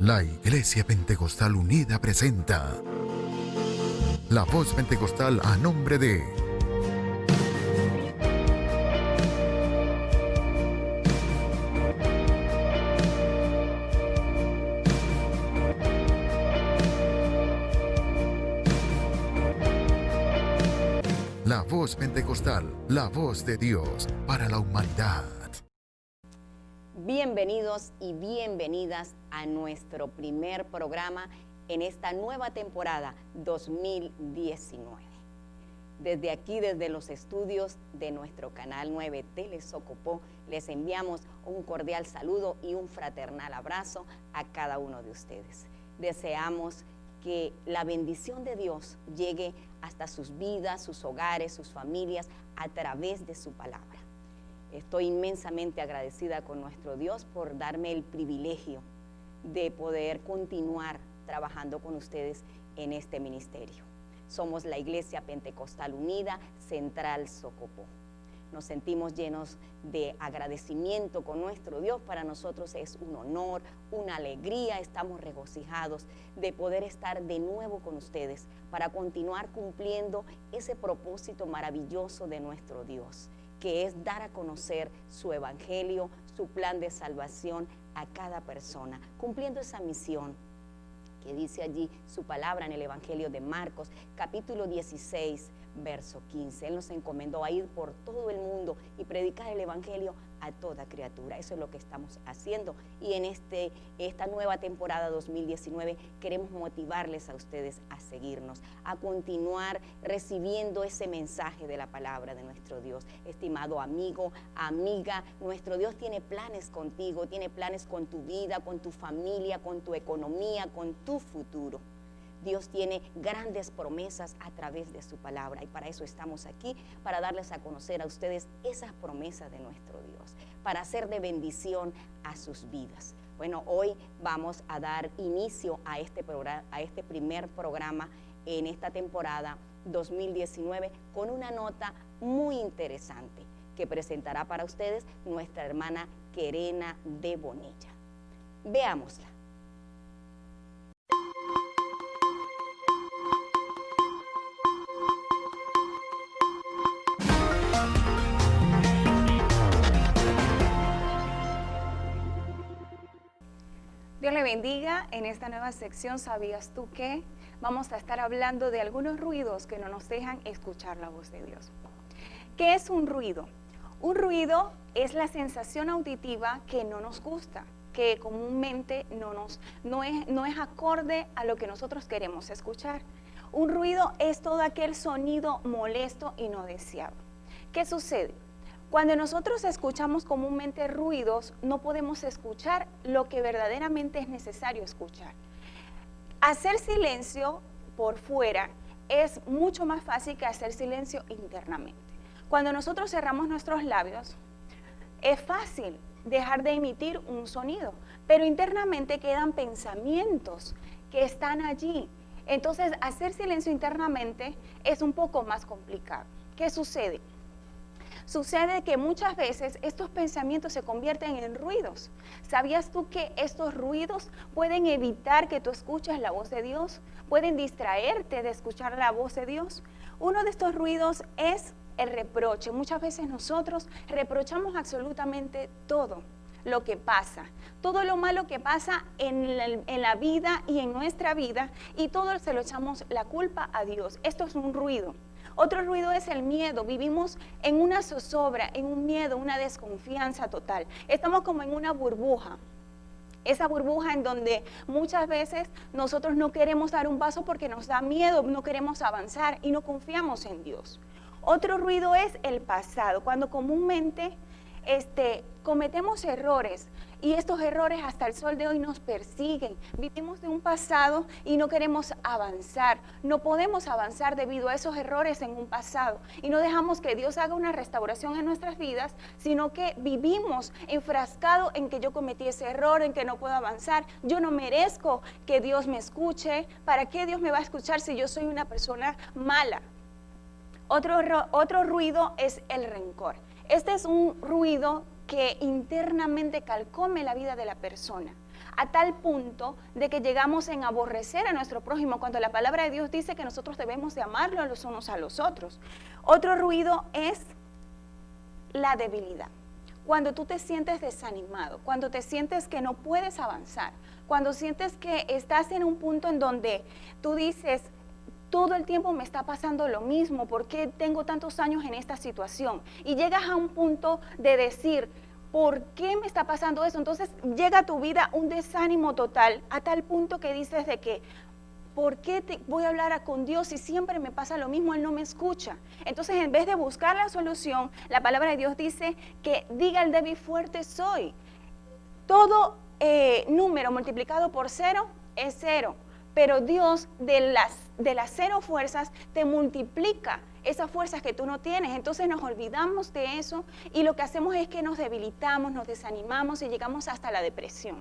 La Iglesia Pentecostal Unida presenta La Voz Pentecostal a nombre de La Voz Pentecostal, la voz de Dios para la humanidad. Bienvenidos y bienvenidas a nuestro primer programa en esta nueva temporada 2019. Desde aquí, desde los estudios de nuestro Canal 9 Telesocopó, les enviamos un cordial saludo y un fraternal abrazo a cada uno de ustedes. Deseamos que la bendición de Dios llegue hasta sus vidas, sus hogares, sus familias, a través de su palabra. Estoy inmensamente agradecida con nuestro Dios por darme el privilegio de poder continuar trabajando con ustedes en este ministerio. Somos la Iglesia Pentecostal Unida, Central Socopó. Nos sentimos llenos de agradecimiento con nuestro Dios. Para nosotros es un honor, una alegría. Estamos regocijados de poder estar de nuevo con ustedes para continuar cumpliendo ese propósito maravilloso de nuestro Dios, que es dar a conocer su evangelio, su plan de salvación a cada persona, cumpliendo esa misión que dice allí su palabra en el Evangelio de Marcos, capítulo 16, verso 15. Él nos encomendó a ir por todo el mundo y predicar el Evangelio a toda criatura. Eso es lo que estamos haciendo. Y en esta nueva temporada 2019 queremos motivarles a ustedes a seguirnos, a continuar recibiendo ese mensaje de la palabra de nuestro Dios. Estimado amigo, amiga, nuestro Dios tiene planes contigo, tiene planes con tu vida, con tu familia, con tu economía, con tu futuro. Dios tiene grandes promesas a través de su palabra y para eso estamos aquí, para darles a conocer a ustedes esas promesas de nuestro Dios, para hacer de bendición a sus vidas. Bueno, hoy vamos a dar inicio a este primer programa en esta temporada 2019 con una nota muy interesante que presentará para ustedes nuestra hermana Kerena de Bonilla. Veámosla. Dios le bendiga. En esta nueva sección, ¿sabías tú qué? Vamos a estar hablando de algunos ruidos que no nos dejan escuchar la voz de Dios. ¿Qué es un ruido? Un ruido es la sensación auditiva que no nos gusta, que comúnmente no es acorde a lo que nosotros queremos escuchar. Un ruido es todo aquel sonido molesto y no deseado. ¿Qué sucede? Cuando nosotros escuchamos comúnmente ruidos, no podemos escuchar lo que verdaderamente es necesario escuchar. Hacer silencio por fuera es mucho más fácil que hacer silencio internamente. Cuando nosotros cerramos nuestros labios, es fácil dejar de emitir un sonido, pero internamente quedan pensamientos que están allí. Entonces, hacer silencio internamente es un poco más complicado. ¿Qué sucede? Sucede que muchas veces estos pensamientos se convierten en ruidos. ¿Sabías tú que estos ruidos pueden evitar que tú escuches la voz de Dios? ¿Pueden distraerte de escuchar la voz de Dios? Uno de estos ruidos es el reproche. Muchas veces nosotros reprochamos absolutamente todo lo que pasa, todo lo malo que pasa en la vida y en nuestra vida, y todo se lo echamos la culpa a Dios. Esto es un ruido. Otro ruido es el miedo. Vivimos en una zozobra, en un miedo, una desconfianza total. Estamos como en una burbuja. Esa burbuja en donde muchas veces nosotros no queremos dar un paso porque nos da miedo, no queremos avanzar y no confiamos en Dios. Otro ruido es el pasado, cuando comúnmente cometemos errores y estos errores hasta el sol de hoy nos persiguen. Vivimos de un pasado y no queremos avanzar. No podemos avanzar debido a esos errores en un pasado y no dejamos que Dios haga una restauración en nuestras vidas, sino que vivimos enfrascados en que yo cometí ese error, en que no puedo avanzar. Yo no merezco que Dios me escuche. ¿Para qué Dios me va a escuchar si yo soy una persona mala? Otro ruido es el rencor. Este es un ruido que internamente calcome la vida de la persona, a tal punto de que llegamos en aborrecer a nuestro prójimo, cuando la palabra de Dios dice que nosotros debemos de amarlo los unos a los otros. Otro ruido es la debilidad. Cuando tú te sientes desanimado, cuando te sientes que no puedes avanzar, cuando sientes que estás en un punto en donde tú dices, todo el tiempo me está pasando lo mismo, ¿por qué tengo tantos años en esta situación? Y llegas a un punto de decir, ¿por qué me está pasando eso? Entonces llega a tu vida un desánimo total, a tal punto que dices de que, ¿por qué voy a hablar con Dios si siempre me pasa lo mismo? Él no me escucha. Entonces, en vez de buscar la solución, la palabra de Dios dice que diga el débil, fuerte soy. Todo número multiplicado por 0 es 0, pero Dios de las 0 fuerzas te multiplica esas fuerzas que tú no tienes. Entonces nos olvidamos de eso y lo que hacemos es que nos debilitamos, nos desanimamos y llegamos hasta la depresión.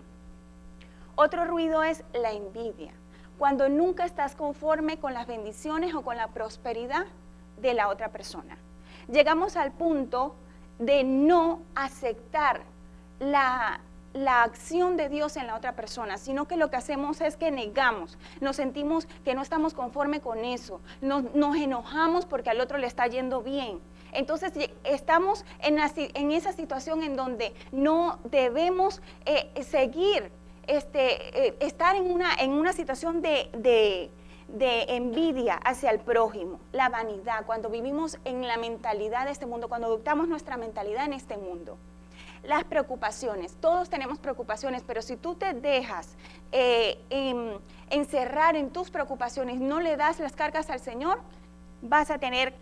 Otro ruido es la envidia. Cuando nunca estás conforme con las bendiciones o con la prosperidad de la otra persona. Llegamos al punto de no aceptar la acción de Dios en la otra persona, sino que lo que hacemos es que negamos, nos sentimos que no estamos conforme con eso, nos enojamos porque al otro le está yendo bien. Entonces estamos en esa situación en donde no debemos seguir estar en una situación de envidia hacia el prójimo, la vanidad, cuando vivimos en la mentalidad de este mundo, cuando adoptamos nuestra mentalidad en este mundo. Las preocupaciones, todos tenemos preocupaciones, pero si tú te dejas encerrar en tus preocupaciones, no le das las cargas al Señor, vas a tener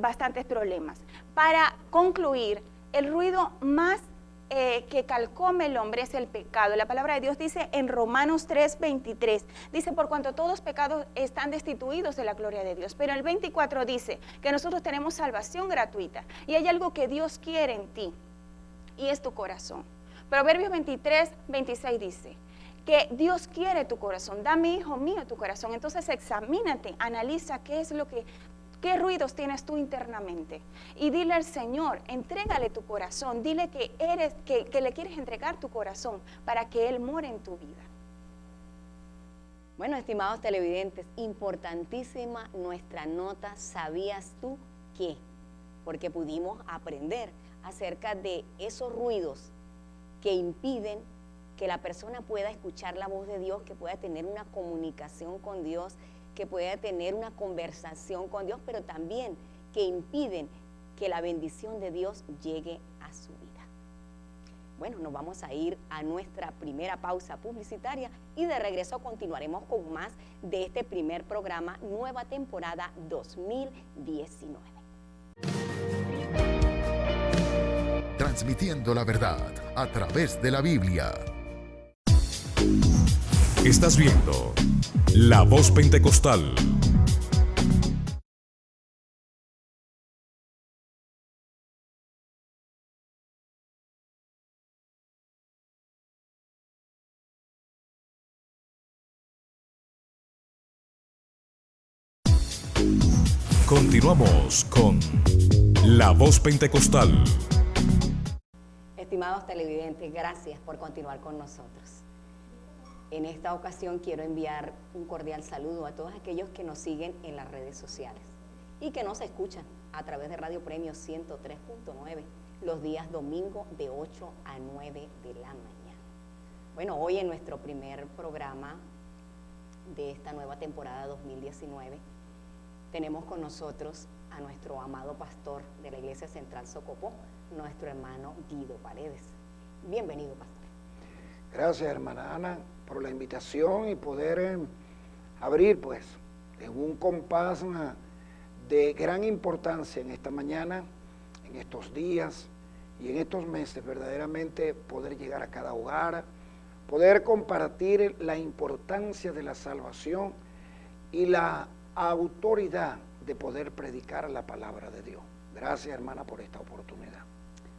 bastantes problemas. Para concluir, el ruido más que calcome el hombre es el pecado. La palabra de Dios dice en Romanos 3:23, dice, por cuanto todos pecados están destituidos de la gloria de Dios. Pero el 24 dice que nosotros tenemos salvación gratuita y hay algo que Dios quiere en ti y es tu corazón. Proverbios 23:26 dice que Dios quiere tu corazón. Dame, hijo mío, tu corazón. Entonces examínate, analiza qué ruidos tienes tú internamente y dile al Señor, entrégale tu corazón, dile que le quieres entregar tu corazón para que Él more en tu vida. Bueno, estimados televidentes, importantísima nuestra nota ¿Sabías tú qué? Porque pudimos aprender acerca de esos ruidos que impiden que la persona pueda escuchar la voz de Dios, que pueda tener una comunicación con Dios, que pueda tener una conversación con Dios, pero también que impiden que la bendición de Dios llegue a su vida. Bueno, nos vamos a ir a nuestra primera pausa publicitaria y de regreso continuaremos con más de este primer programa, nueva temporada 2019. Transmitiendo la verdad a través de la Biblia. Estás viendo La Voz Pentecostal. Continuamos con La Voz Pentecostal. Estimados televidentes, gracias por continuar con nosotros. En esta ocasión quiero enviar un cordial saludo a todos aquellos que nos siguen en las redes sociales y que nos escuchan a través de Radio Premio 103.9 los días domingo de 8 a 9 de la mañana. Bueno, hoy en nuestro primer programa de esta nueva temporada 2019 tenemos con nosotros a nuestro amado pastor de la Iglesia Central Socopó, nuestro hermano Guido Paredes. Bienvenido, pastor. Gracias, hermana Ana, por la invitación y poder abrir, pues, en un compás de gran importancia en esta mañana, en estos días y en estos meses, verdaderamente poder llegar a cada hogar, poder compartir la importancia de la salvación y la autoridad de poder predicar la palabra de Dios. Gracias, hermana, por esta oportunidad.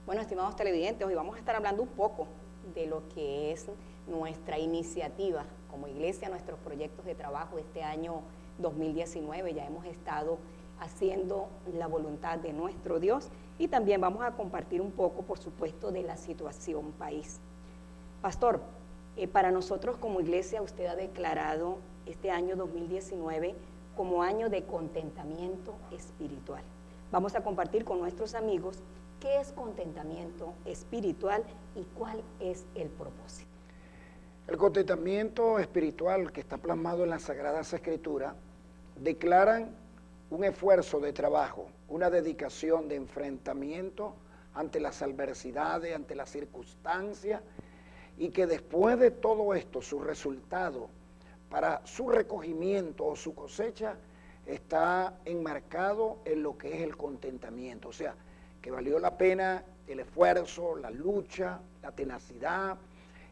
Bueno, estimados televidentes, hoy vamos a estar hablando un poco de lo que es nuestra iniciativa como iglesia, nuestros proyectos de trabajo este año 2019. Ya hemos estado haciendo la voluntad de nuestro Dios y también vamos a compartir un poco, por supuesto, de la situación país. Pastor, para nosotros como iglesia usted ha declarado este año 2019 como año de contentamiento espiritual. Vamos a compartir con nuestros amigos qué es contentamiento espiritual y cuál es el propósito. El contentamiento espiritual que está plasmado en las Sagradas Escrituras declaran un esfuerzo de trabajo, una dedicación de enfrentamiento ante las adversidades, ante las circunstancias, y que después de todo esto, su resultado para su recogimiento o su cosecha está enmarcado en lo que es el contentamiento. O sea, que valió la pena el esfuerzo, la lucha, la tenacidad,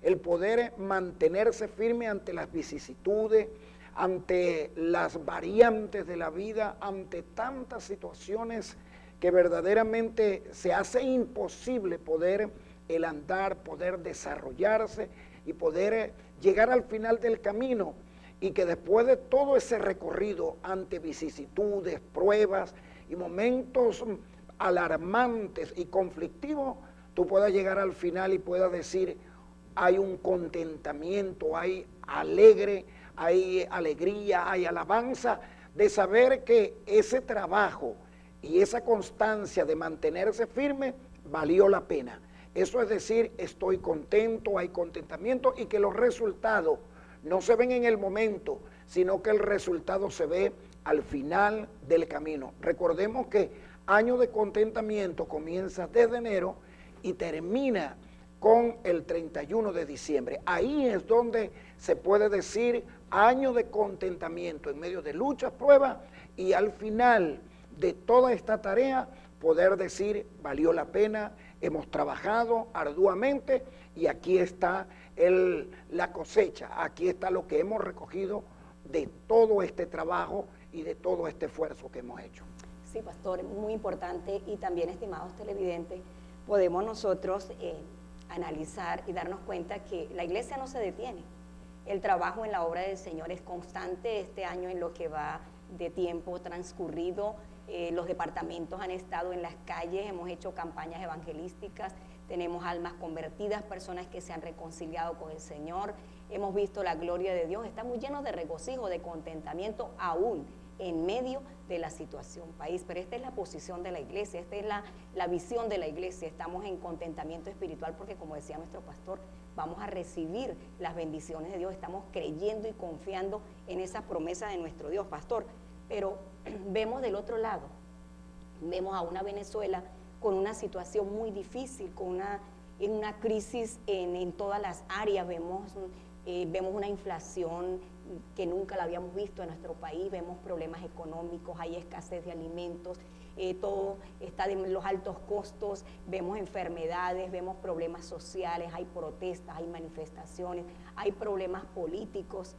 el poder mantenerse firme ante las vicisitudes, ante las variantes de la vida, ante tantas situaciones que verdaderamente se hace imposible poder el andar, poder desarrollarse y poder llegar al final del camino, y que después de todo ese recorrido ante vicisitudes, pruebas y momentos alarmantes y conflictivos, tú puedas llegar al final y puedas decir, hay un contentamiento, hay alegría, hay alabanza de saber que ese trabajo y esa constancia de mantenerse firme valió la pena. Eso es decir, estoy contento, hay contentamiento, y que los resultados no se ven en el momento, sino que el resultado se ve al final del camino. Recordemos que año de contentamiento comienza desde enero y termina con el 31 de diciembre. Ahí es donde se puede decir año de contentamiento en medio de luchas, pruebas, y al final de toda esta tarea poder decir valió la pena, hemos trabajado arduamente y aquí está la cosecha, aquí está lo que hemos recogido de todo este trabajo y de todo este esfuerzo que hemos hecho. Sí, pastor, muy importante, y también, estimados televidentes, podemos nosotros analizar y darnos cuenta que la iglesia no se detiene. El trabajo en la obra del Señor es constante. Este año, en lo que va de tiempo transcurrido, los departamentos han estado en las calles, hemos hecho campañas evangelísticas, tenemos almas convertidas, personas que se han reconciliado con el Señor, hemos visto la gloria de Dios, estamos llenos de regocijo, de contentamiento aún en medio de la situación país. Pero esta es la posición de la iglesia, esta es la visión de la iglesia. Estamos en contentamiento espiritual porque, como decía nuestro pastor, vamos a recibir las bendiciones de Dios, estamos creyendo y confiando en esa promesa de nuestro Dios, pastor. Pero vemos del otro lado, vemos a una Venezuela con una situación muy difícil, en una crisis en todas las áreas. Vemos una inflación que nunca la habíamos visto en nuestro país, vemos problemas económicos, hay escasez de alimentos, todo está de los altos costos, vemos enfermedades, vemos problemas sociales, hay protestas, hay manifestaciones, hay problemas políticos.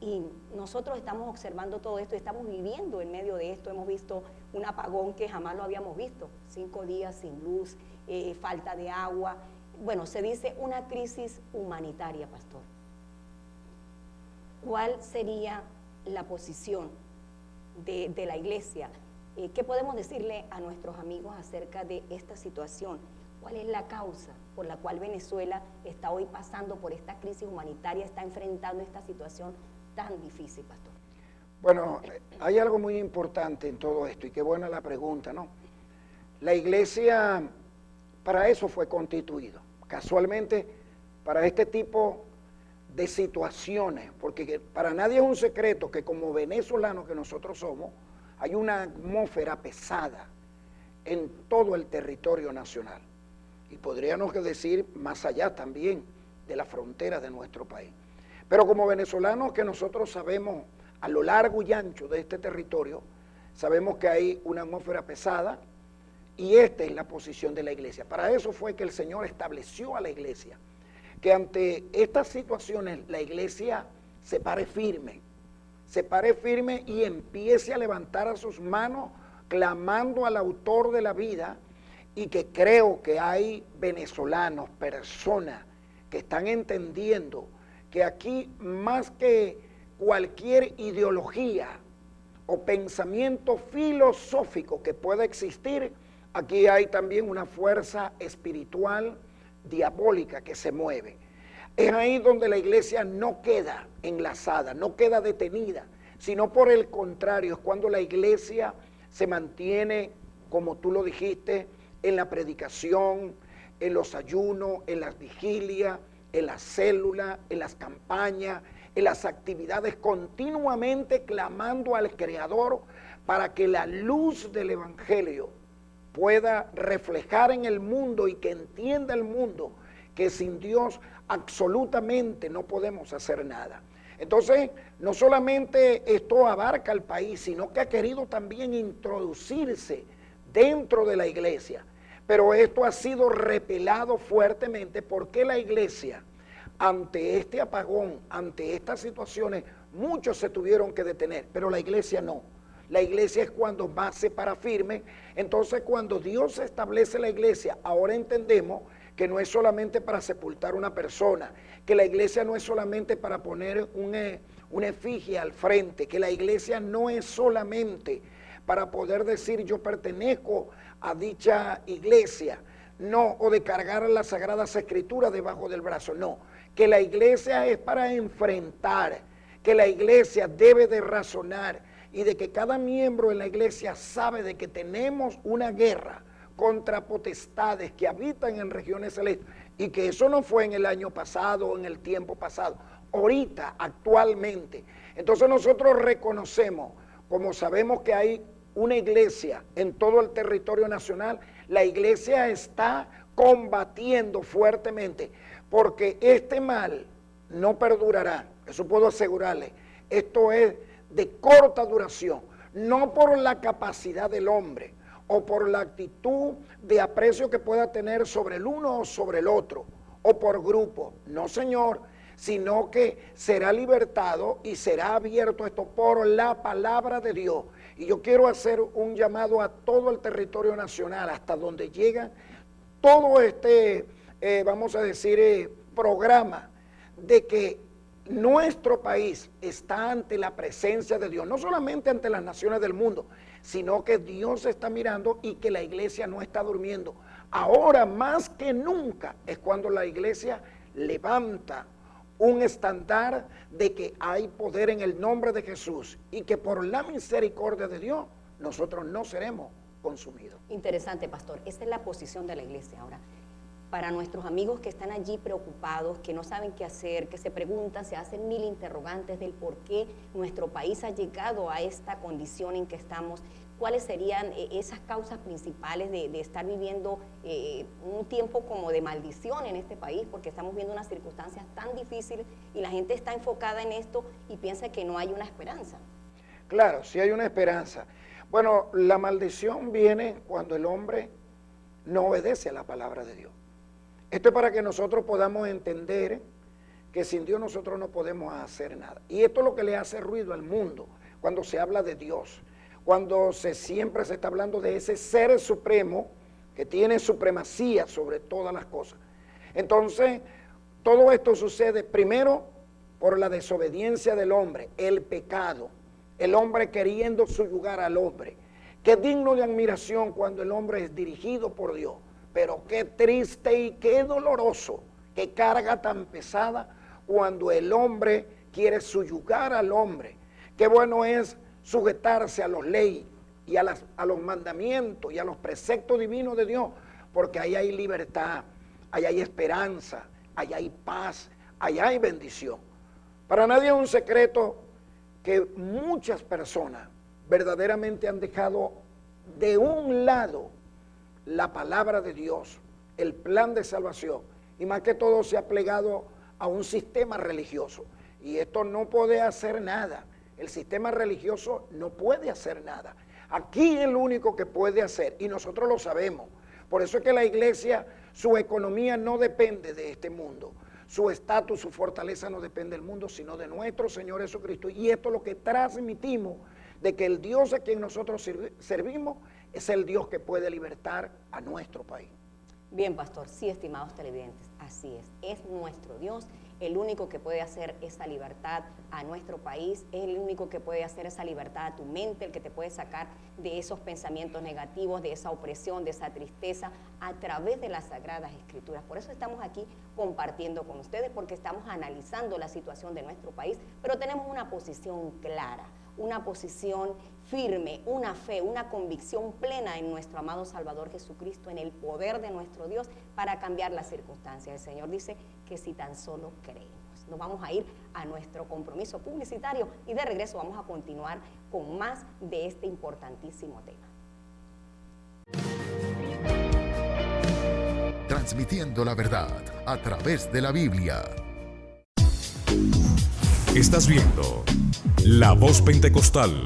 Y nosotros estamos observando todo esto, estamos viviendo en medio de esto. Hemos visto un apagón que jamás lo habíamos visto, 5 días sin luz, falta de agua. Bueno, se dice una crisis humanitaria, pastor. ¿Cuál sería la posición de la iglesia? ¿Qué podemos decirle a nuestros amigos acerca de esta situación? ¿Cuál es la causa por la cual Venezuela está hoy pasando por esta crisis humanitaria, está enfrentando esta situación tan difícil, pastor? Bueno, hay algo muy importante en todo esto, y qué buena la pregunta, ¿no? La iglesia para eso fue constituida, casualmente para este tipo de situaciones, porque para nadie es un secreto que como venezolanos que nosotros somos, hay una atmósfera pesada en todo el territorio nacional, y podríamos decir más allá también de la frontera de nuestro país. Pero como venezolanos que nosotros sabemos a lo largo y ancho de este territorio, sabemos que hay una atmósfera pesada, y esta es la posición de la iglesia. Para eso fue que el Señor estableció a la iglesia, que ante estas situaciones la iglesia se pare firme y empiece a levantar a sus manos clamando al autor de la vida, y que creo que hay venezolanos, personas que están entendiendo que aquí, más que cualquier ideología o pensamiento filosófico que pueda existir, aquí hay también una fuerza espiritual diabólica que se mueve. Es ahí donde la iglesia no queda enlazada, no queda detenida, sino por el contrario, es cuando la iglesia se mantiene, como tú lo dijiste, en la predicación, en los ayunos, en las vigilias, en las células, en las campañas, en las actividades, continuamente clamando al Creador para que la luz del Evangelio pueda reflejar en el mundo y que entienda el mundo que sin Dios absolutamente no podemos hacer nada. Entonces, no solamente esto abarca al país, sino que ha querido también introducirse dentro de la iglesia. Pero esto ha sido repelado fuertemente porque la iglesia, ante este apagón, ante estas situaciones, muchos se tuvieron que detener, pero la iglesia no. La iglesia es cuando más se para firme. Entonces, cuando Dios establece la iglesia, ahora entendemos que no es solamente para sepultar una persona, que la iglesia no es solamente para poner una efigie al frente, que la iglesia no es solamente para poder decir yo pertenezco a dicha iglesia, no, o de cargar las sagradas escrituras debajo del brazo, no, que la iglesia es para enfrentar, que la iglesia debe de razonar y de que cada miembro en la iglesia sabe de que tenemos una guerra contra potestades que habitan en regiones celestes y que eso no fue en el año pasado o en el tiempo pasado, ahorita, actualmente. Entonces nosotros reconocemos, como sabemos que hay una iglesia en todo el territorio nacional, la iglesia está combatiendo fuertemente porque este mal no perdurará, eso puedo asegurarle. Esto es de corta duración, no por la capacidad del hombre o por la actitud de aprecio que pueda tener sobre el uno o sobre el otro, o por grupo, no señor, sino que será libertado y será abierto esto por la palabra de Dios. Y yo quiero hacer un llamado a todo el territorio nacional, hasta donde llega todo este, vamos a decir, programa de que nuestro país está ante la presencia de Dios, no solamente ante las naciones del mundo, sino que Dios está mirando y que la iglesia no está durmiendo. Ahora más que nunca es cuando la iglesia levanta un estándar de que hay poder en el nombre de Jesús y que por la misericordia de Dios nosotros no seremos consumidos. Interesante, pastor. Esa es la posición de la iglesia ahora. Para nuestros amigos que están allí preocupados, que no saben qué hacer, que se preguntan, se hacen mil interrogantes del por qué nuestro país ha llegado a esta condición en que estamos, ¿cuáles serían esas causas principales de estar viviendo un tiempo como de maldición en este país? Porque estamos viendo unas circunstancias tan difíciles y la gente está enfocada en esto y piensa que no hay una esperanza. Claro, sí hay una esperanza. Bueno, la maldición viene cuando el hombre no obedece a la palabra de Dios. Esto es para que nosotros podamos entender que sin Dios nosotros no podemos hacer nada. Y esto es lo que le hace ruido al mundo cuando se habla de Dios, cuando siempre se está hablando de ese ser supremo que tiene supremacía sobre todas las cosas. Entonces, todo esto sucede primero por la desobediencia del hombre, el pecado, el hombre queriendo subyugar al hombre. Qué digno de admiración cuando el hombre es dirigido por Dios. Pero qué triste y qué doloroso, qué carga tan pesada cuando el hombre quiere subyugar al hombre. Qué bueno es sujetarse a las leyes y a los mandamientos y a los preceptos divinos de Dios, porque ahí hay libertad, ahí hay esperanza, ahí hay paz, ahí hay bendición. Para nadie es un secreto que muchas personas verdaderamente han dejado de un lado la palabra de Dios, el plan de salvación, y más que todo se ha plegado a un sistema religioso. Y esto no puede hacer nada. El sistema religioso no puede hacer nada. Aquí es lo único que puede hacer, y nosotros lo sabemos. Por eso es que la iglesia, su economía no depende de este mundo. Su estatus, su fortaleza no depende del mundo, sino de nuestro Señor Jesucristo. Y esto es lo que transmitimos, de que el Dios a quien nosotros servimos es el Dios que puede libertar a nuestro país. Bien, pastor, sí, estimados televidentes, así es nuestro Dios, el único que puede hacer esa libertad a nuestro país, es el único que puede hacer esa libertad a tu mente, el que te puede sacar de esos pensamientos negativos, de esa opresión, de esa tristeza, a través de las Sagradas Escrituras. Por eso estamos aquí compartiendo con ustedes, porque estamos analizando la situación de nuestro país, pero tenemos una posición clara, una posición firme, una fe, una convicción plena en nuestro amado Salvador Jesucristo, en el poder de nuestro Dios para cambiar las circunstancias. El Señor dice que si tan solo creemos. Nos vamos a ir a nuestro compromiso publicitario y de regreso vamos a continuar con más de este importantísimo tema. Transmitiendo la verdad a través de la Biblia. Estás viendo La Voz Pentecostal.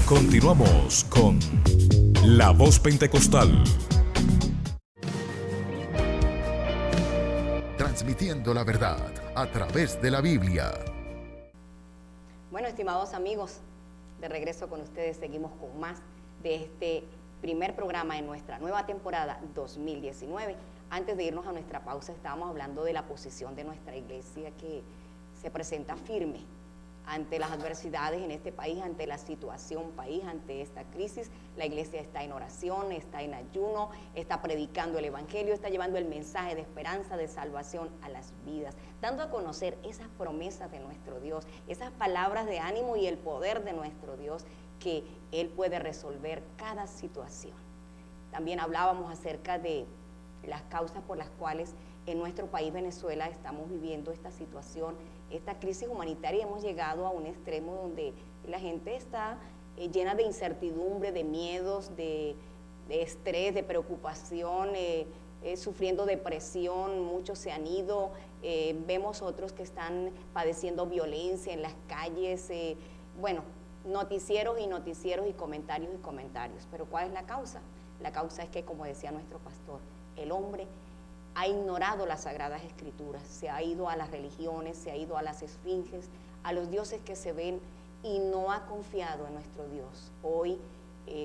Continuamos con La Voz Pentecostal. Transmitiendo la verdad a través de la Biblia. Bueno, estimados amigos, de regreso con ustedes seguimos con más de este primer programa en nuestra nueva temporada 2019. Antes de irnos a nuestra pausa, estábamos hablando de la posición de nuestra iglesia que se presenta firme ante las adversidades en este país, ante la situación país, ante esta crisis. La iglesia está en oración, está en ayuno, está predicando el evangelio, está llevando el mensaje de esperanza, de salvación a las vidas, dando a conocer esas promesas de nuestro Dios, esas palabras de ánimo y el poder de nuestro Dios, que Él puede resolver cada situación. También hablábamos acerca de las causas por las cuales en nuestro país, Venezuela, estamos viviendo esta situación, esta crisis humanitaria. Hemos llegado a un extremo donde la gente está llena de incertidumbre, de miedos, de estrés, de preocupación, sufriendo depresión. Muchos se han ido, vemos otros que están padeciendo violencia en las calles, bueno, noticieros y comentarios. Pero ¿cuál es la causa? La causa es que, como decía nuestro pastor, el hombre ha ignorado las Sagradas Escrituras, se ha ido a las religiones, se ha ido a las esfinges, a los dioses que se ven, y no ha confiado en nuestro Dios. Hoy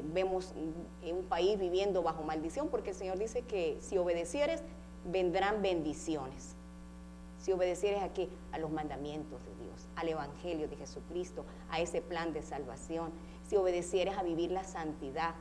vemos un país viviendo bajo maldición, porque el Señor dice que si obedecieres, vendrán bendiciones. Si obedecieres ¿a qué? A los mandamientos de Dios, al Evangelio de Jesucristo, a ese plan de salvación. Si obedecieres a vivir la santidad,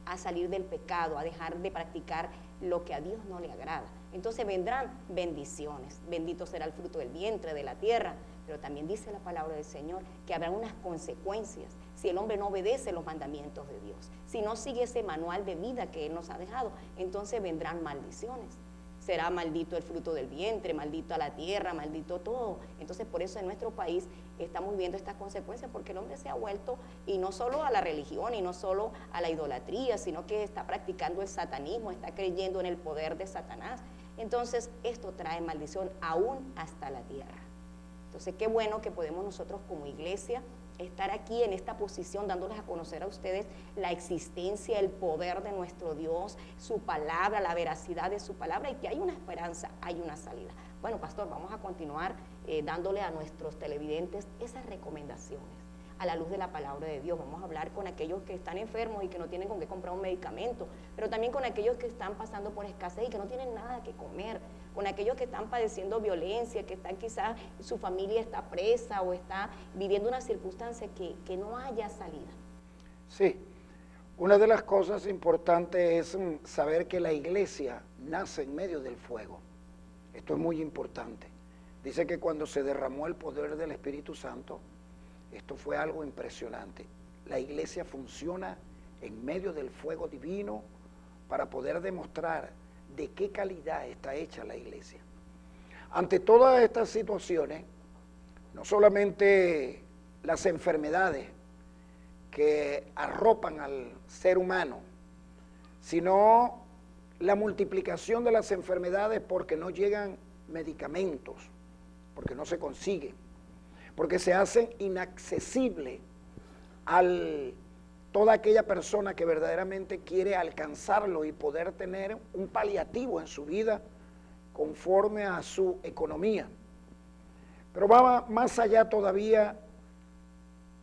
a salir del pecado, a dejar de practicar lo que a Dios no le agrada, entonces vendrán bendiciones. Bendito será el fruto del vientre, de la tierra. Pero también dice la palabra del Señor que habrá unas consecuencias si el hombre no obedece los mandamientos de Dios, si no sigue ese manual de vida que Él nos ha dejado. Entonces vendrán maldiciones. Será maldito el fruto del vientre, maldito a la tierra, maldito todo. Entonces por eso en nuestro país estamos viendo estas consecuencias, porque el hombre se ha vuelto, y no solo a la religión, y no solo a la idolatría, sino que está practicando el satanismo, está creyendo en el poder de Satanás. Entonces esto trae maldición aún hasta la tierra. Entonces qué bueno que podemos nosotros como iglesia estar aquí en esta posición, dándoles a conocer a ustedes la existencia, el poder de nuestro Dios, su palabra, la veracidad de su palabra, y que hay una esperanza, hay una salida. Bueno, pastor, vamos a continuar dándole a nuestros televidentes esas recomendaciones a la luz de la palabra de Dios. Vamos a hablar con aquellos que están enfermos y que no tienen con qué comprar un medicamento, pero también con aquellos que están pasando por escasez y que no tienen nada que comer, con aquellos que están padeciendo violencia, que están quizás, su familia está presa o está viviendo una circunstancia que no haya salida. Sí, una de las cosas importantes es saber que la iglesia nace en medio del fuego. Esto es muy importante. Dice que cuando se derramó el poder del Espíritu Santo, esto fue algo impresionante. La iglesia funciona en medio del fuego divino para poder demostrar de qué calidad está hecha la iglesia. Ante todas estas situaciones, no solamente las enfermedades que arropan al ser humano, sino la multiplicación de las enfermedades porque no llegan medicamentos, porque no se consiguen, porque se hacen inaccesibles al toda aquella persona que verdaderamente quiere alcanzarlo y poder tener un paliativo en su vida conforme a su economía. Pero va más allá todavía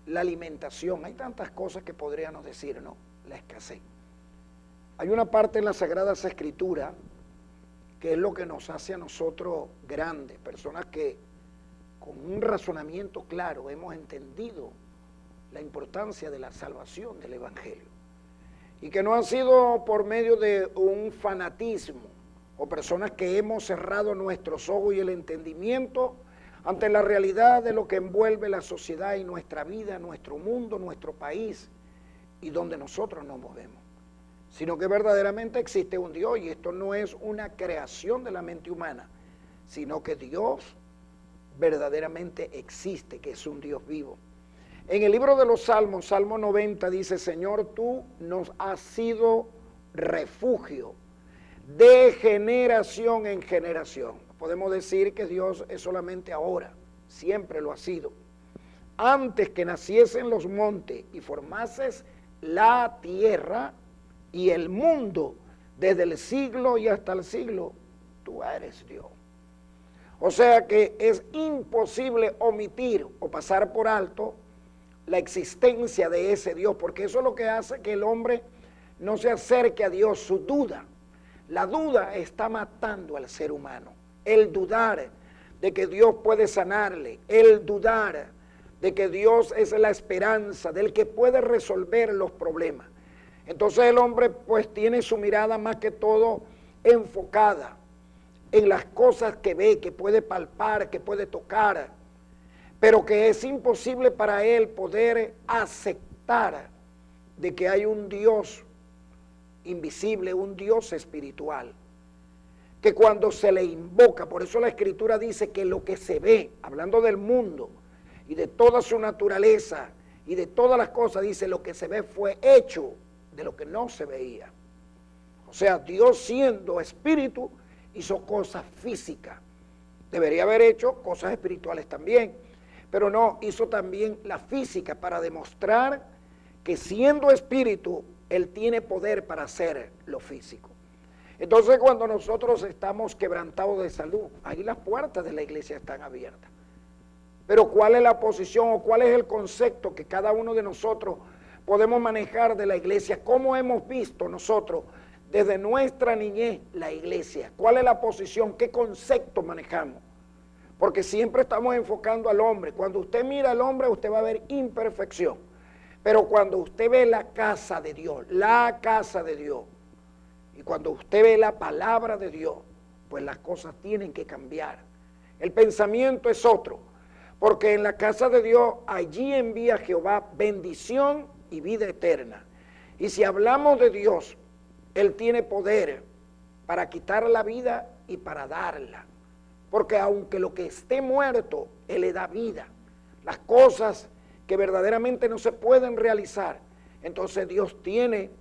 la alimentación. Hay tantas cosas que podríamos decir, ¿no? La escasez. Hay una parte en las Sagradas Escrituras que es lo que nos hace a nosotros grandes, personas que con un razonamiento claro hemos entendido la importancia de la salvación del Evangelio y que no ha sido por medio de un fanatismo o personas que hemos cerrado nuestros ojos y el entendimiento ante la realidad de lo que envuelve la sociedad y nuestra vida, nuestro mundo, nuestro país y donde nosotros nos movemos, sino que verdaderamente existe un Dios y esto no es una creación de la mente humana, sino que Dios verdaderamente existe, que es un Dios vivo. En el libro de los Salmos, Salmo 90 dice, Señor, tú nos has sido refugio de generación en generación. Podemos decir que Dios es solamente ahora, siempre lo ha sido. Antes que naciesen los montes y formases la tierra y el mundo, desde el siglo y hasta el siglo, tú eres Dios. O sea que es imposible omitir o pasar por alto la existencia de ese Dios, porque eso es lo que hace que el hombre no se acerque a Dios, su duda. La duda está matando al ser humano. El dudar de que Dios puede sanarle, el dudar de que Dios es la esperanza, del que puede resolver los problemas. Entonces el hombre pues tiene su mirada más que todo enfocada en las cosas que ve, que puede palpar, que puede tocar, pero que es imposible para él poder aceptar de que hay un Dios invisible, un Dios espiritual, que cuando se le invoca, por eso la Escritura dice que lo que se ve, hablando del mundo y de toda su naturaleza y de todas las cosas, dice lo que se ve fue hecho de lo que no se veía. O sea, Dios siendo espíritu hizo cosas físicas, debería haber hecho cosas espirituales también, pero no, hizo también la física para demostrar que siendo espíritu, Él tiene poder para hacer lo físico. Entonces cuando nosotros estamos quebrantados de salud, ahí las puertas de la iglesia están abiertas. Pero ¿cuál es la posición o cuál es el concepto que cada uno de nosotros podemos manejar de la iglesia? ¿Cómo hemos visto nosotros desde nuestra niñez la iglesia? ¿Cuál es la posición? ¿Qué concepto manejamos? Porque siempre estamos enfocando al hombre. Cuando usted mira al hombre, usted va a ver imperfección. Pero cuando usted ve la casa de Dios, y cuando usted ve la palabra de Dios, pues las cosas tienen que cambiar. El pensamiento es otro, porque en la casa de Dios, allí envía Jehová bendición y vida eterna. Y si hablamos de Dios, Él tiene poder para quitar la vida y para darla. Porque aunque lo que esté muerto, Él le da vida. Las cosas que verdaderamente no se pueden realizar, entonces Dios tiene,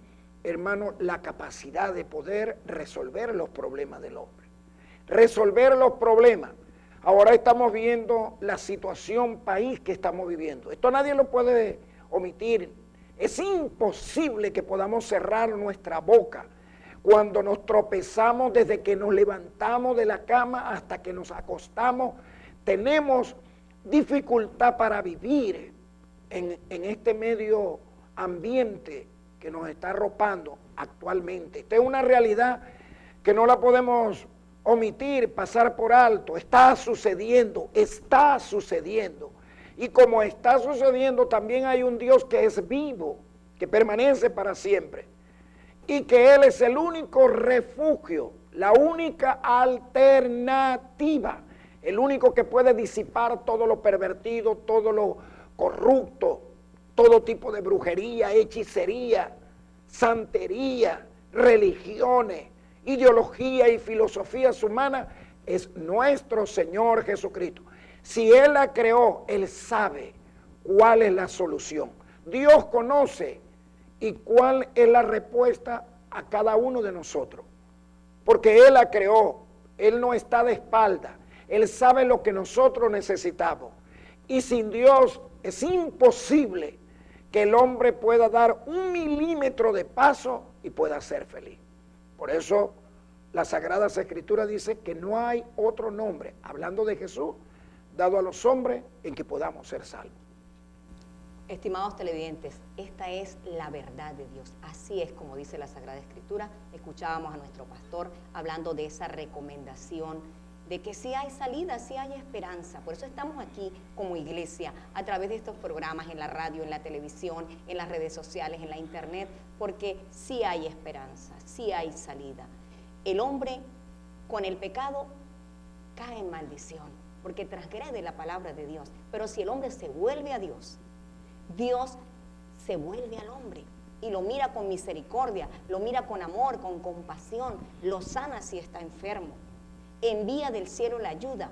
hermano, la capacidad de poder resolver los problemas del hombre. Resolver los problemas. Ahora estamos viendo la situación país que estamos viviendo. Esto nadie lo puede omitir. Es imposible que podamos cerrar nuestra boca cuando nos tropezamos desde que nos levantamos de la cama hasta que nos acostamos. Tenemos dificultad para vivir en este medio ambiente que nos está arropando actualmente. Esta es una realidad que no la podemos omitir, pasar por alto. Está sucediendo. Y como está sucediendo, también hay un Dios que es vivo, que permanece para siempre. Y que Él es el único refugio, la única alternativa, el único que puede disipar todo lo pervertido, todo lo corrupto, todo tipo de brujería, hechicería, santería, religiones, ideología y filosofías humanas, es nuestro Señor Jesucristo. Si Él la creó, Él sabe cuál es la solución. Dios conoce y cuál es la respuesta a cada uno de nosotros. Porque Él la creó, Él no está de espalda, Él sabe lo que nosotros necesitamos. Y sin Dios es imposible que el hombre pueda dar 1 milímetro de paso y pueda ser feliz. Por eso las Sagradas Escrituras dicen que no hay otro nombre, hablando de Jesús, dado a los hombres en que podamos ser salvos. Estimados televidentes, esta es la verdad de Dios. Así es como dice la Sagrada Escritura. Escuchábamos a nuestro pastor hablando de esa recomendación, de que sí hay salida, sí hay esperanza. Por eso estamos aquí como iglesia, a través de estos programas, en la radio, en la televisión, en las redes sociales, en la internet, porque sí hay esperanza, sí hay salida. El hombre con el pecado cae en maldición, porque transgrede la palabra de Dios. Pero si el hombre se vuelve a Dios, Dios se vuelve al hombre y lo mira con misericordia, lo mira con amor, con compasión, lo sana si está enfermo, envía del cielo la ayuda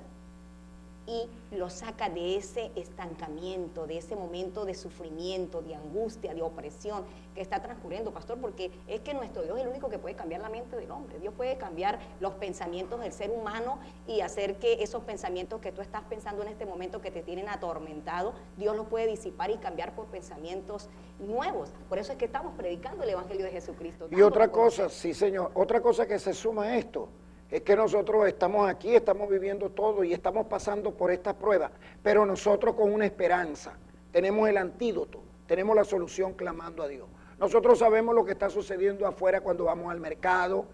y lo saca de ese estancamiento, de ese momento de sufrimiento, de angustia, de opresión que está transcurriendo, pastor, porque es que nuestro Dios es el único que puede cambiar la mente del hombre. Dios puede cambiar los pensamientos del ser humano y hacer que esos pensamientos que tú estás pensando en este momento que te tienen atormentado, Dios los puede disipar y cambiar por pensamientos nuevos. Por eso es que estamos predicando el Evangelio de Jesucristo. Y otra cosa, sí señor, otra cosa que se suma a esto, es que nosotros estamos aquí, estamos viviendo todo y estamos pasando por estas pruebas, pero nosotros con una esperanza, tenemos el antídoto, tenemos la solución clamando a Dios. Nosotros sabemos lo que está sucediendo afuera cuando vamos al mercado,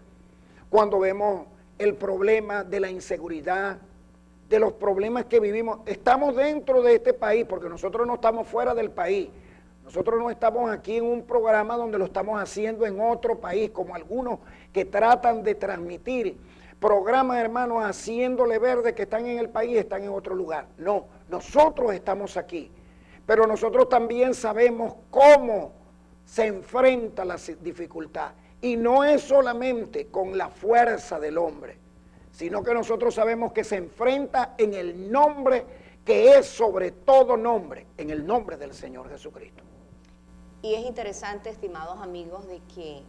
cuando vemos el problema de la inseguridad, de los problemas que vivimos. Estamos dentro de este país porque nosotros no estamos fuera del país. Nosotros no estamos aquí en un programa donde lo estamos haciendo en otro país, como algunos que tratan de transmitir programas, hermanos, haciéndole ver de que están en el país, están en otro lugar. No, nosotros estamos aquí, pero nosotros también sabemos cómo se enfrenta la dificultad. Y no es solamente con la fuerza del hombre, sino que nosotros sabemos que se enfrenta en el nombre que es sobre todo nombre, en el nombre del Señor Jesucristo. Y es interesante, estimados amigos, de que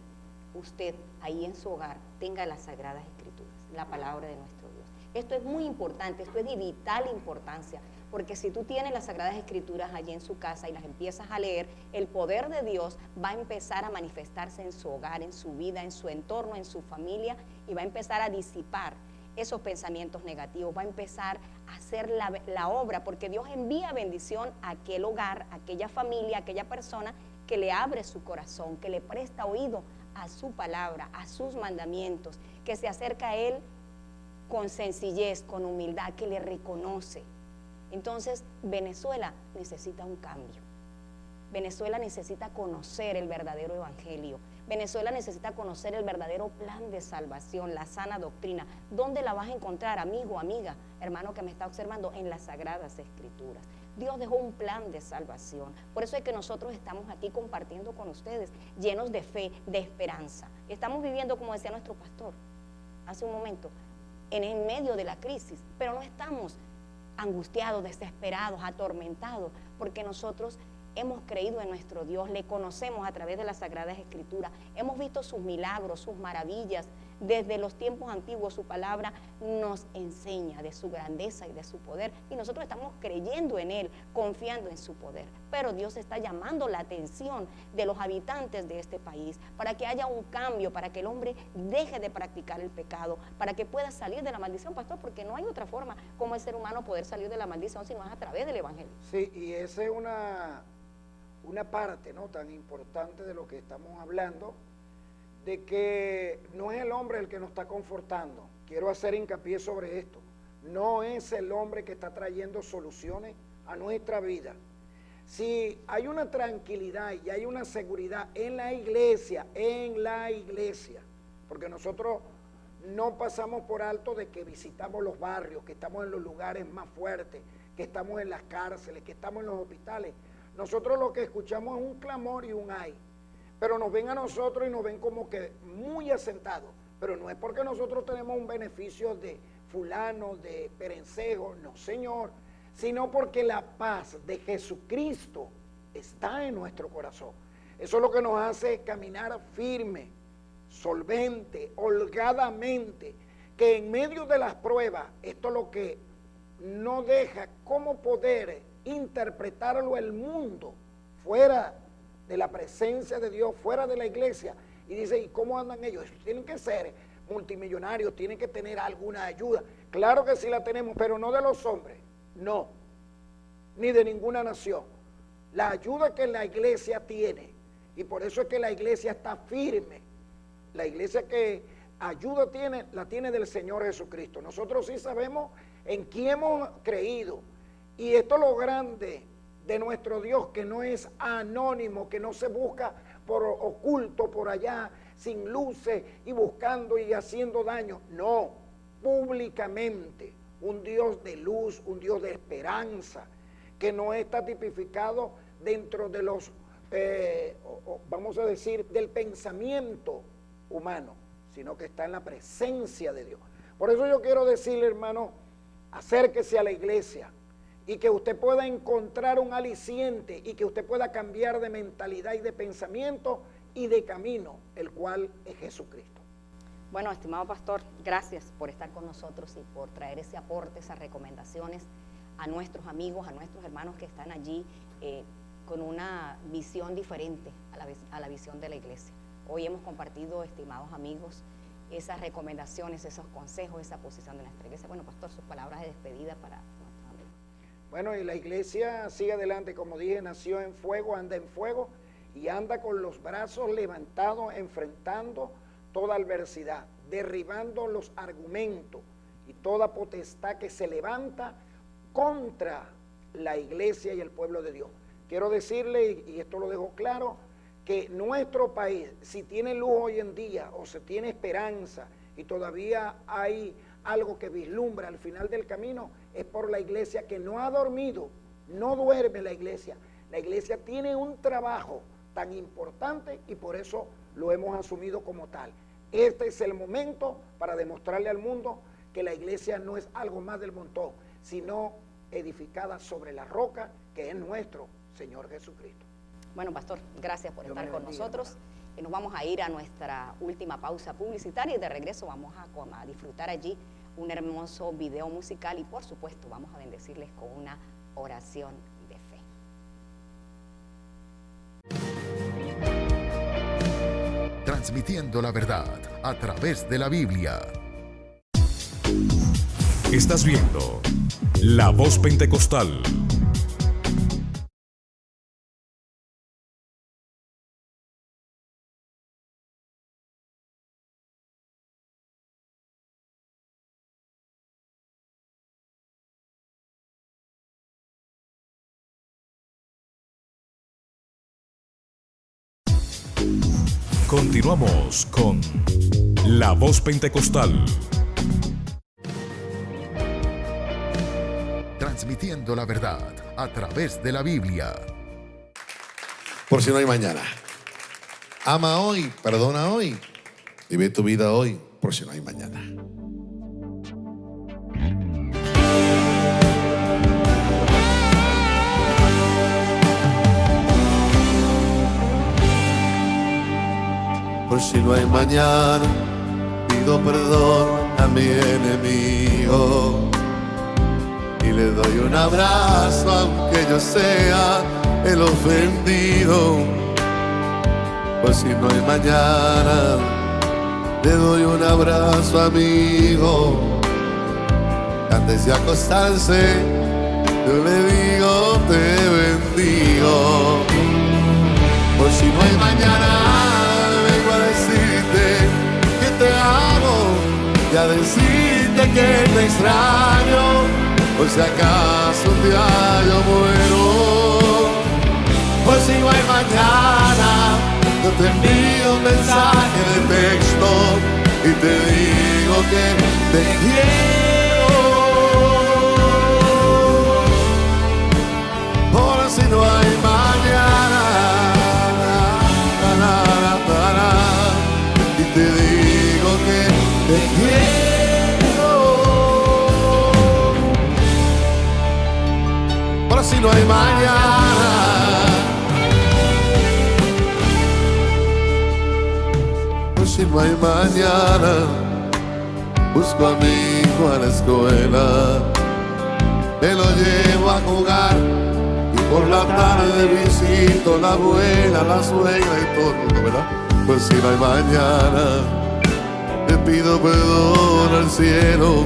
usted ahí en su hogar tenga las Sagradas Escrituras, la palabra de nuestro Dios. Esto es muy importante, esto es de vital importancia, porque si tú tienes las Sagradas Escrituras allí en su casa y las empiezas a leer, el poder de Dios va a empezar a manifestarse en su hogar, en su vida, en su entorno, en su familia, y va a empezar a disipar esos pensamientos negativos, va a empezar a hacer la obra, porque Dios envía bendición a aquel hogar, a aquella familia, a aquella persona que le abre su corazón, que le presta oído a su palabra, a sus mandamientos, que se acerca a Él con sencillez, con humildad, que le reconoce. Entonces, Venezuela necesita un cambio. Venezuela necesita conocer el verdadero evangelio. Venezuela necesita conocer el verdadero plan de salvación, la sana doctrina. ¿Dónde la vas a encontrar, amigo, amiga, hermano que me está observando? En las Sagradas Escrituras. Dios dejó un plan de salvación. Por eso es que nosotros estamos aquí compartiendo con ustedes, llenos de fe, de esperanza. Estamos viviendo, como decía nuestro pastor hace un momento, en el medio de la crisis, pero no estamos angustiados, desesperados, atormentados, porque nosotros hemos creído en nuestro Dios, le conocemos a través de las Sagradas Escrituras, hemos visto sus milagros, sus maravillas. Desde los tiempos antiguos su palabra nos enseña de su grandeza y de su poder, y nosotros estamos creyendo en Él, confiando en su poder. Pero Dios está llamando la atención de los habitantes de este país para que haya un cambio, para que el hombre deje de practicar el pecado, para que pueda salir de la maldición, pastor, porque no hay otra forma como el ser humano poder salir de la maldición sino es a través del evangelio. Sí, y esa es una parte, ¿no?, tan importante de lo que estamos hablando, de que no es el hombre el que nos está confortando. Quiero hacer hincapié sobre esto. No es el hombre que está trayendo soluciones a nuestra vida. Si hay una tranquilidad y hay una seguridad en la iglesia, porque nosotros no pasamos por alto de que visitamos los barrios, que estamos en los lugares más fuertes, que estamos en las cárceles, que estamos en los hospitales. Nosotros lo que escuchamos es un clamor y un ay. Pero nos ven a nosotros y nos ven como que muy asentados. Pero no es porque nosotros tenemos un beneficio de fulano, de perencejo, no señor, sino porque la paz de Jesucristo está en nuestro corazón. Eso es lo que nos hace caminar firme, solvente, holgadamente, que en medio de las pruebas, esto es lo que no deja cómo poder interpretarlo el mundo fuera de la presencia de Dios fuera de la iglesia y dice, ¿y cómo andan ellos? Tienen que ser multimillonarios, tienen que tener alguna ayuda. Claro que sí la tenemos, pero no de los hombres, no, ni de ninguna nación. La ayuda que la iglesia tiene, y por eso es que la iglesia está firme. La iglesia que ayuda tiene, la tiene del Señor Jesucristo. Nosotros sí sabemos en quién hemos creído. Y esto es lo grande de nuestro Dios, que no es anónimo, que no se busca por oculto por allá, sin luces y buscando y haciendo daño. No, públicamente, un Dios de luz, un Dios de esperanza, que no está tipificado dentro de los, vamos a decir, del pensamiento humano, sino que está en la presencia de Dios. Por eso yo quiero decirle, hermano, acérquese a la iglesia y que usted pueda encontrar un aliciente y que usted pueda cambiar de mentalidad y de pensamiento y de camino, el cual es Jesucristo. Bueno, estimado pastor, gracias por estar con nosotros y por traer ese aporte, esas recomendaciones a nuestros amigos, a nuestros hermanos que están allí con una visión diferente a la visión de la iglesia. Hoy hemos compartido, estimados amigos, esas recomendaciones, esos consejos, esa posición de nuestra iglesia. Bueno, pastor, sus palabras de despedida para nuestros amigos. Bueno, y la iglesia sigue adelante, como dije, nació en fuego, anda en fuego y anda con los brazos levantados, enfrentando toda adversidad, derribando los argumentos y toda potestad que se levanta contra la iglesia y el pueblo de Dios. Quiero decirle, y esto lo dejo claro, que nuestro país, si tiene luz hoy en día o se tiene esperanza y todavía hay algo que vislumbra al final del camino, es por la iglesia que no ha dormido, no duerme la iglesia. La iglesia tiene un trabajo tan importante y por eso lo hemos asumido como tal. Este es el momento para demostrarle al mundo que la iglesia no es algo más del montón, sino edificada sobre la roca que es nuestro Señor Jesucristo. Bueno, pastor, gracias por estar con nosotros. Nos vamos a ir a nuestra última pausa publicitaria y de regreso vamos a disfrutar allí un hermoso video musical y por supuesto vamos a bendecirles con una oración de fe. Transmitiendo la verdad a través de la Biblia. Estás viendo La Voz Pentecostal. Continuamos con La Voz Pentecostal. Transmitiendo la verdad a través de la Biblia. Por si no hay mañana. Ama hoy, perdona hoy. Vive tu vida hoy, por si no hay mañana. Por si no hay mañana, pido perdón a mi enemigo y le doy un abrazo aunque yo sea el ofendido. Por si no hay mañana, le doy un abrazo amigo. Antes de acostarse, yo le digo te bendigo. Por si no hay mañana, que te amo y a decirte que te extraño, por si acaso un día yo muero. Por si no hay mañana, yo te envío un mensaje de texto y te digo que te quiero. Por si no hay mañana, te digo que te quiero. Por si no hay mañana, por si no hay mañana, busco a mi hijo a la escuela, me lo llevo a jugar y por la tarde visito la abuela, la suegra y todo el mundo, ¿verdad? Pues si no hay mañana, le pido perdón al cielo.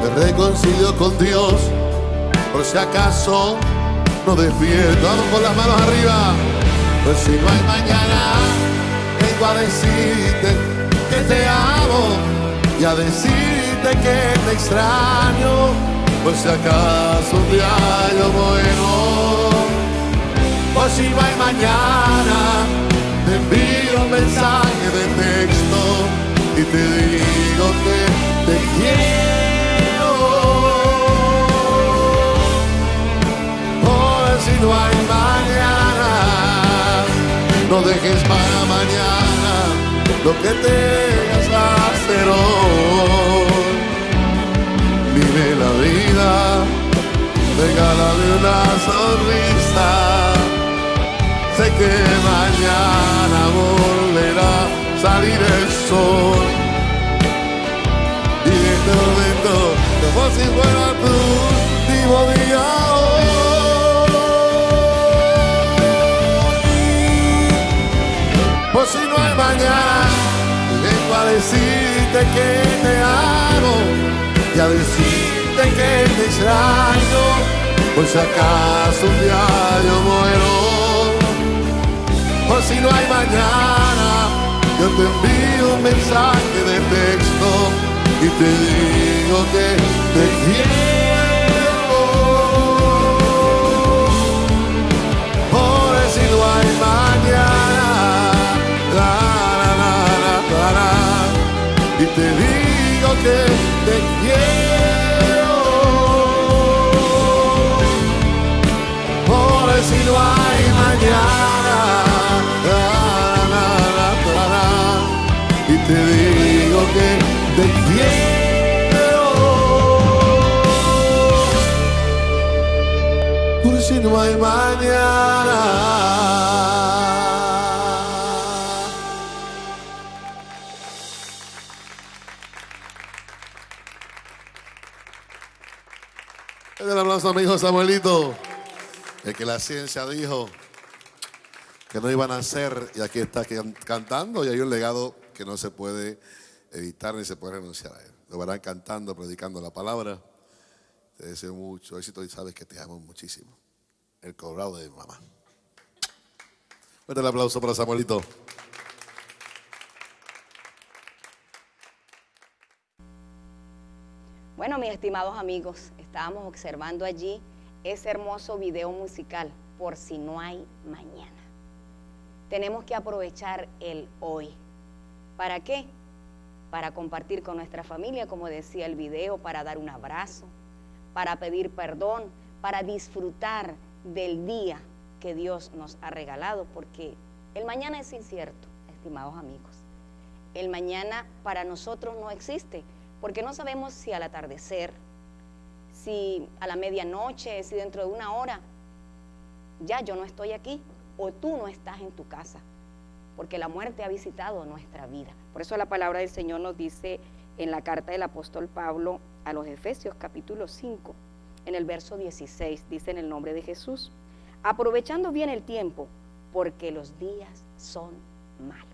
Me reconcilio con Dios, por si acaso no despierto. Vamos con las manos arriba. Pues si no hay mañana, vengo a decirte que te amo y a decirte que te extraño. Por si acaso un día yo muero. Por si no hay mañana, te envío un mensaje de texto y te digo que te quiero. Por si no hay mañana, no dejes para mañana lo que tengas que hacer hoy. Vive la vida, regálame una sonrisa. Sé que mañana volverá a salir el sol. Y en este momento, como si fuera tu último día hoy. Por si no hay mañana, vengo a decirte que te amo y a decirte que te extraño. Por si acaso un día yo muero. Por si no hay mañana, yo te envío un mensaje de texto y te digo que te quiero. Por si no hay mañana, y te digo que te quiero. Por si no hay mañana, y te digo que te quiero. Por si no hay mañana. Un aplauso a mi hijo Samuelito, el que la ciencia dijo que no iban a hacer, y aquí está cantando, y hay un legado que no se puede evitar ni se puede renunciar a él. Lo verán cantando, predicando la palabra. Te deseo mucho éxito y sabes que te amo muchísimo. El Colorado de mi mamá. Fuerte el aplauso para Samuelito. Bueno, mis estimados amigos, estábamos observando allí ese hermoso video musical, Por si no hay mañana. Tenemos que aprovechar el hoy. ¿Para qué? Para compartir con nuestra familia, como decía el video, para dar un abrazo, para pedir perdón, para disfrutar del día que Dios nos ha regalado, porque el mañana es incierto, estimados amigos. El mañana para nosotros no existe, porque no sabemos si al atardecer, si a la medianoche, si dentro de una hora, ya yo no estoy aquí, o tú no estás en tu casa, porque la muerte ha visitado nuestra vida. Por eso la palabra del Señor nos dice en la carta del apóstol Pablo a los Efesios capítulo 5, en el verso 16, dice en el nombre de Jesús: aprovechando bien el tiempo, porque los días son malos.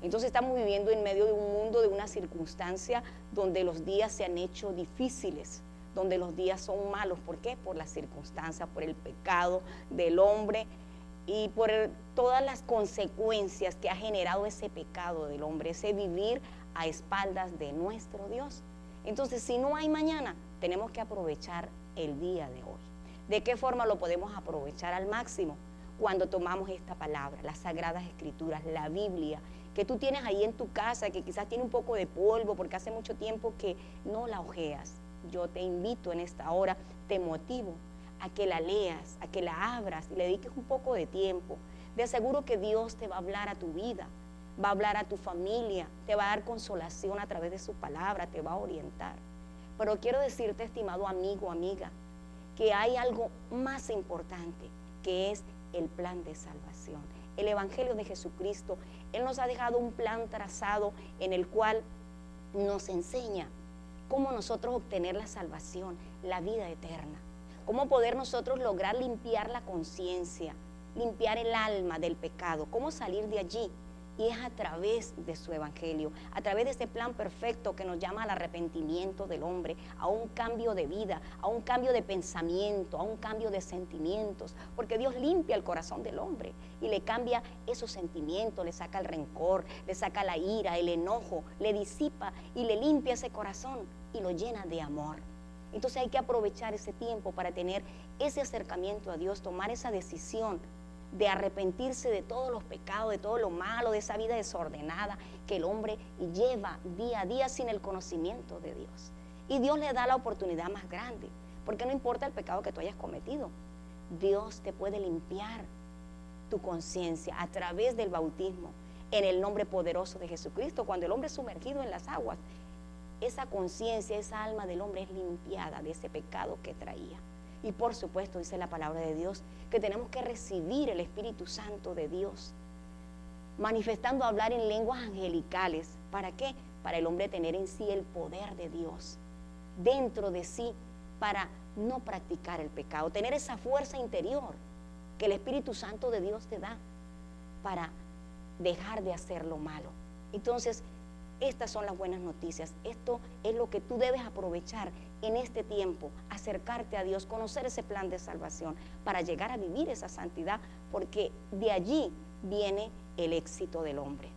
Entonces estamos viviendo en medio de un mundo, de una circunstancia donde los días se han hecho difíciles, donde los días son malos. ¿Por qué? Por las circunstancias, por el pecado del hombre y por todas las consecuencias que ha generado ese pecado del hombre, ese vivir a espaldas de nuestro Dios. Entonces, si no hay mañana, tenemos que aprovechar el día de hoy. ¿De qué forma lo podemos aprovechar al máximo? Cuando tomamos esta palabra, las Sagradas Escrituras, la Biblia, que tú tienes ahí en tu casa, que quizás tiene un poco de polvo porque hace mucho tiempo que no la hojeas. Yo te invito en esta hora, te motivo a que la leas, a que la abras y le dediques un poco de tiempo. De aseguro que Dios te va a hablar a tu vida, va a hablar a tu familia, te va a dar consolación a través de su palabra, te va a orientar. Pero quiero decirte, estimado amigo, amiga, que hay algo más importante, que es el plan de salvación. El Evangelio de Jesucristo, Él nos ha dejado un plan trazado en el cual nos enseña cómo nosotros obtener la salvación, la vida eterna. cómo poder nosotros lograr limpiar la conciencia, limpiar el alma del pecado, cómo salir de allí. Y es a través de su evangelio, a través de ese plan perfecto que nos llama al arrepentimiento del hombre, a un cambio de vida, a un cambio de pensamiento, a un cambio de sentimientos, porque Dios limpia el corazón del hombre y le cambia esos sentimientos, le saca el rencor, le saca la ira, el enojo, le disipa y le limpia ese corazón y lo llena de amor. Entonces hay que aprovechar ese tiempo para tener ese acercamiento a Dios, tomar esa decisión de arrepentirse de todos los pecados, de todo lo malo, de esa vida desordenada que el hombre lleva día a día sin el conocimiento de Dios. Y Dios le da la oportunidad más grande, porque no importa el pecado que tú hayas cometido, Dios te puede limpiar tu conciencia a través del bautismo en el nombre poderoso de Jesucristo. Cuando el hombre es sumergido en las aguas, esa conciencia, esa alma del hombre es limpiada de ese pecado que traía. Y por supuesto, dice la palabra de Dios, que tenemos que recibir el Espíritu Santo de Dios, manifestando hablar en lenguas angelicales. ¿Para qué? Para el hombre tener en sí el poder de Dios dentro de sí, para no practicar el pecado, tener esa fuerza interior que el Espíritu Santo de Dios te da para dejar de hacer lo malo. Entonces, estas son las buenas noticias. Esto es lo que tú debes aprovechar en este tiempo, acercarte a Dios, conocer ese plan de salvación para llegar a vivir esa santidad, porque de allí viene el éxito del hombre.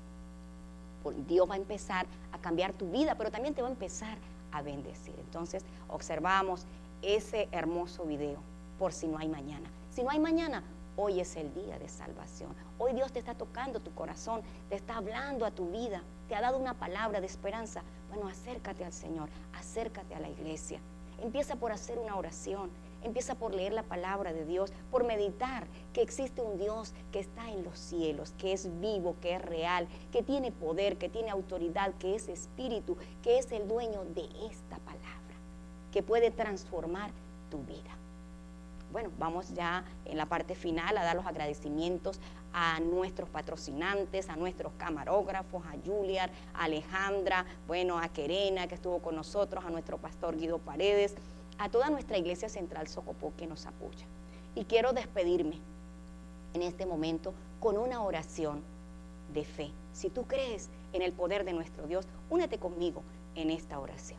Dios va a empezar a cambiar tu vida, pero también te va a empezar a bendecir. Entonces, observamos ese hermoso video, por si no hay mañana. Si no hay mañana, hoy es el día de salvación. Hoy Dios te está tocando tu corazón, te está hablando a tu vida, te ha dado una palabra de esperanza. Bueno, acércate al Señor, acércate a la iglesia. Empieza por hacer una oración, empieza por leer la palabra de Dios, por meditar que existe un Dios que está en los cielos, que es vivo, que es real, que tiene poder, que tiene autoridad, que es espíritu, que es el dueño de esta palabra, que puede transformar tu vida. Bueno, vamos ya en la parte final a dar los agradecimientos a nuestros patrocinantes, a nuestros camarógrafos, a Juliar, a Alejandra, bueno, a Querena, que estuvo con nosotros, a nuestro pastor Guido Paredes, a toda nuestra Iglesia Central Socopó que nos apoya. Y quiero despedirme en este momento con una oración de fe. Si tú crees en el poder de nuestro Dios, únete conmigo en esta oración.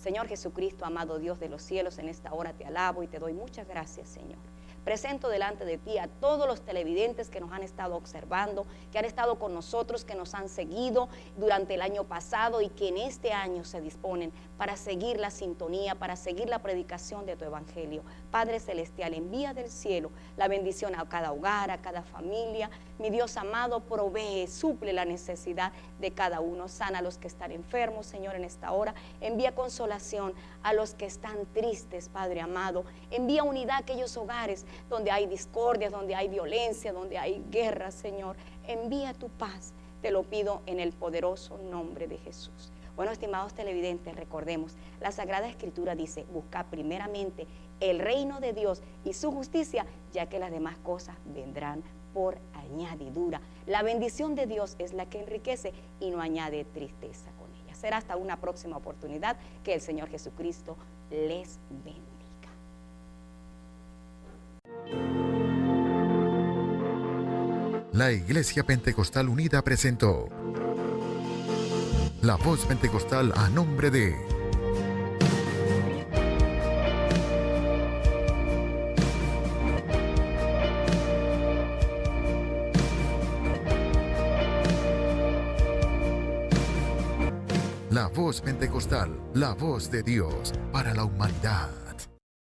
Señor Jesucristo, amado Dios de los cielos, en esta hora te alabo y te doy muchas gracias, Señor. Presento delante de ti a todos los televidentes que nos han estado observando, que han estado con nosotros, que nos han seguido durante el año pasado y que en este año se disponen para seguir la sintonía, para seguir la predicación de tu evangelio. Padre Celestial, envía del cielo la bendición a cada hogar, a cada familia. Mi Dios amado, provee, suple la necesidad de cada uno. Sana a los que están enfermos, Señor, en esta hora. Envía consolación a los que están tristes, Padre amado. Envía unidad a aquellos hogares donde hay discordias, donde hay violencia, donde hay guerra, Señor. Envía tu paz, te lo pido en el poderoso nombre de Jesús. Bueno, estimados televidentes, recordemos, la Sagrada Escritura dice, busca primeramente el reino de Dios y su justicia, ya que las demás cosas vendrán por añadidura. La bendición de Dios es la que enriquece y no añade tristeza con ella. Será hasta una próxima oportunidad. Que el Señor Jesucristo les bendiga. La Iglesia Pentecostal Unida presentó La Voz Pentecostal a nombre de La Voz Pentecostal, la voz de Dios para la humanidad.